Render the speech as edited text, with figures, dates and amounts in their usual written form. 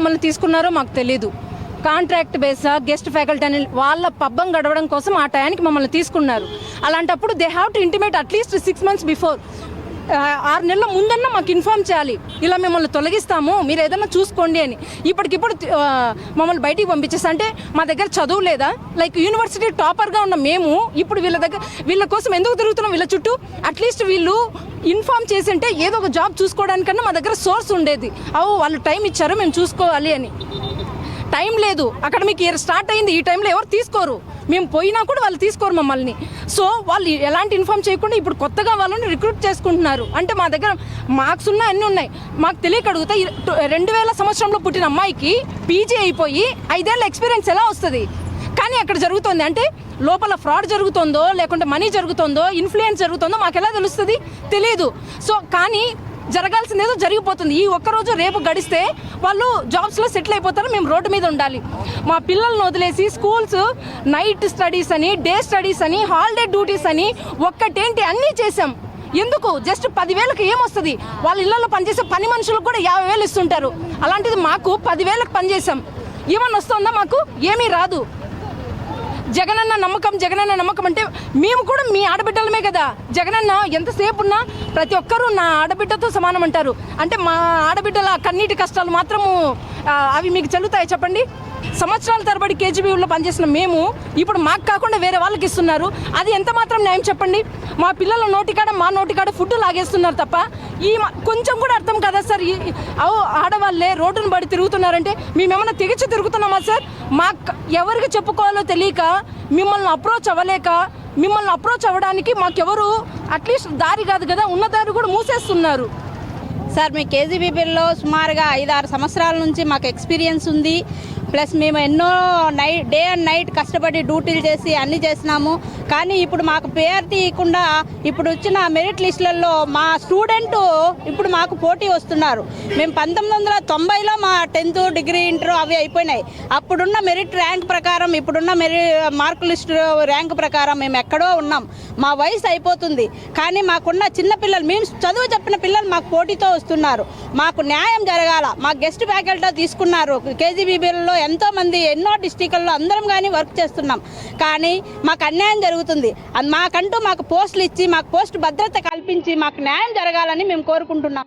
మమ్మల్ని తీసుకున్నారో మాకు తెలియదు. కాంట్రాక్ట్ బేసా గెస్ట్ ఫ్యాకల్టీ అని వాళ్ళ పబ్బం గడవడం కోసం ఆ టయానికి మమ్మల్ని తీసుకున్నారు. అలాంటప్పుడు they have to intimate at least 6 months before, 6 నెలల ముందన్నా మాకు ఇన్ఫార్మ్ చేయాలి, ఇలా మిమ్మల్ని తొలగిస్తాము మీరు ఏదైనా చూసుకోండి అని. ఇప్పటికిప్పుడు మమ్మల్ని బయటికి పంపించేసి అంటే మా దగ్గర చదువు లేదా? లైక్ యూనివర్సిటీ టాపర్గా ఉన్న మేము ఇప్పుడు వీళ్ళ కోసం ఎందుకు తిరుగుతున్నాం వీళ్ళ చుట్టూ? అట్లీస్ట్ వీళ్ళు ఇన్ఫార్మ్ చేసి అంటే ఏదో ఒక జాబ్ చూసుకోవడానికన్నా మా దగ్గర సోర్స్ ఉండేది. వాళ్ళు టైం ఇచ్చారు మేము చూసుకోవాలి అని. టైం లేదు, అకాడమిక్ ఇయర్ స్టార్ట్ అయింది, ఈ టైంలో ఎవరు తీసుకోరు, మేము పోయినా కూడా వాళ్ళు తీసుకోరు మమ్మల్ని. సో వాళ్ళు ఎలాంటి ఇన్ఫార్మ్ చేయకుండా ఇప్పుడు కొత్తగా వాళ్ళని రిక్రూట్ చేసుకుంటున్నారు. అంటే మా దగ్గర మార్క్స్ ఉన్నాయి, అన్నీ ఉన్నాయి, మాకు తెలియక అడుగుతా 2000 సంవత్సరంలో పుట్టిన అమ్మాయికి పీజీ అయిపోయి 5 ఏళ్ళ ఎక్స్పీరియన్స్ ఎలా వస్తుంది? కానీ అక్కడ జరుగుతుంది అంటే లోపల ఫ్రాడ్ జరుగుతుందో లేకుంటే మనీ జరుగుతుందో ఇన్ఫ్లుయెన్స్ జరుగుతుందో మాకు ఎలా తెలుస్తుంది? తెలియదు. సో కానీ జరగాల్సిందేదో జరిగిపోతుంది. ఈ ఒక్కరోజు రేపు గడిస్తే వాళ్ళు జాబ్స్లో సెటిల్ అయిపోతారు, మేము రోడ్డు మీద ఉండాలి. మా పిల్లల్ని వదిలేసి స్కూల్స్ నైట్ స్టడీస్ అని, డే స్టడీస్ అని, హాలిడే డ్యూటీస్ అని ఒక్కటేంటి అన్నీ చేసాం. ఎందుకు? జస్ట్ 10,000కి ఏమొస్తుంది? వాళ్ళ ఇళ్లలో పనిచేసే పని మనుషులకు కూడా 50,000 ఇస్తుంటారు. అలాంటిది మాకు 10,000కి పనిచేసాం, ఏమన్నా వస్తుందా? మాకు ఏమీ రాదు. జగనన్న నమ్మకం అంటే మేము కూడా మీ ఆడబిడ్డలమే కదా. జగనన్న ఎంతసేపు ఉన్నా ప్రతి ఒక్కరూ నా ఆడబిడ్డతో సమానం అంటారు. అంటే మా ఆడబిడ్డల కన్నీటి కష్టాలు మాత్రము అవి మీకు చెల్లుతాయి చెప్పండి? సంవత్సరాల తరబడి కేజీబీలో పనిచేసిన మేము ఇప్పుడు మాకు కాకుండా వేరే వాళ్ళకి ఇస్తున్నారు. అది ఎంత మాత్రం న్యాయం చెప్పండి? మా పిల్లల మా నోటికాడ ఫుడ్ లాగేస్తున్నారు తప్ప కొంచెం కూడా అర్థం కదా సార్? ఆడవాళ్ళే రోడ్డును పడి తిరుగుతున్నారంటే మేమేమన్నా తెగిచ్చి తిరుగుతున్నామా సార్? మాకు ఎవరికి చెప్పుకోవాలో తెలియక మిమ్మల్ని అప్రోచ్ అవ్వడానికి మాకెవరు అట్లీస్ట్ దారి కాదు కదా, ఉన్న దారి కూడా మూసేస్తున్నారు. సార్ మీ కేజీబీబీలో సుమారుగా 5-6 సంవత్సరాల నుంచి మాకు ఎక్స్పీరియన్స్ ఉంది. ప్లస్ మేము ఎన్నో డే అండ్ నైట్ కష్టపడి డ్యూటీలు చేసి అన్నీ చేసినాము. కానీ ఇప్పుడు మాకు పేరు తీయకుండా ఇప్పుడు వచ్చిన మెరిట్ లిస్టులలో మా స్టూడెంట్ ఇప్పుడు మాకు పోటీ వస్తున్నారు. మేము 1990లో మా 10th డిగ్రీ ఇంటర్ అవి అయిపోయినాయి. అప్పుడున్న మెరిట్ ర్యాంక్ ప్రకారం ఇప్పుడున్న మార్క్ లిస్ట్ ర్యాంక్ ప్రకారం మేము ఎక్కడో ఉన్నాం. మా వయసు అయిపోతుంది కానీ మాకున్న చిన్న పిల్లలు, మేము చదువు చెప్పిన పిల్లలు మాకు పోటీతో వస్తున్నారు. మాకు న్యాయం జరగాల. మా గెస్ట్ ఫ్యాకల్టీ తీసుకున్నారు. కేజీబీబీలలో ఎంతోమంది ఎన్నో డిస్టిక్ల్లో అందరం కానీ వర్క్ చేస్తున్నాం. కానీ మాకు అన్యాయం జరుగుతుంది. మాకు పోస్టులు ఇచ్చి మాకు పోస్ట్ భద్రత కల్పించి మాకు న్యాయం జరగాలని మేము కోరుకుంటున్నాం.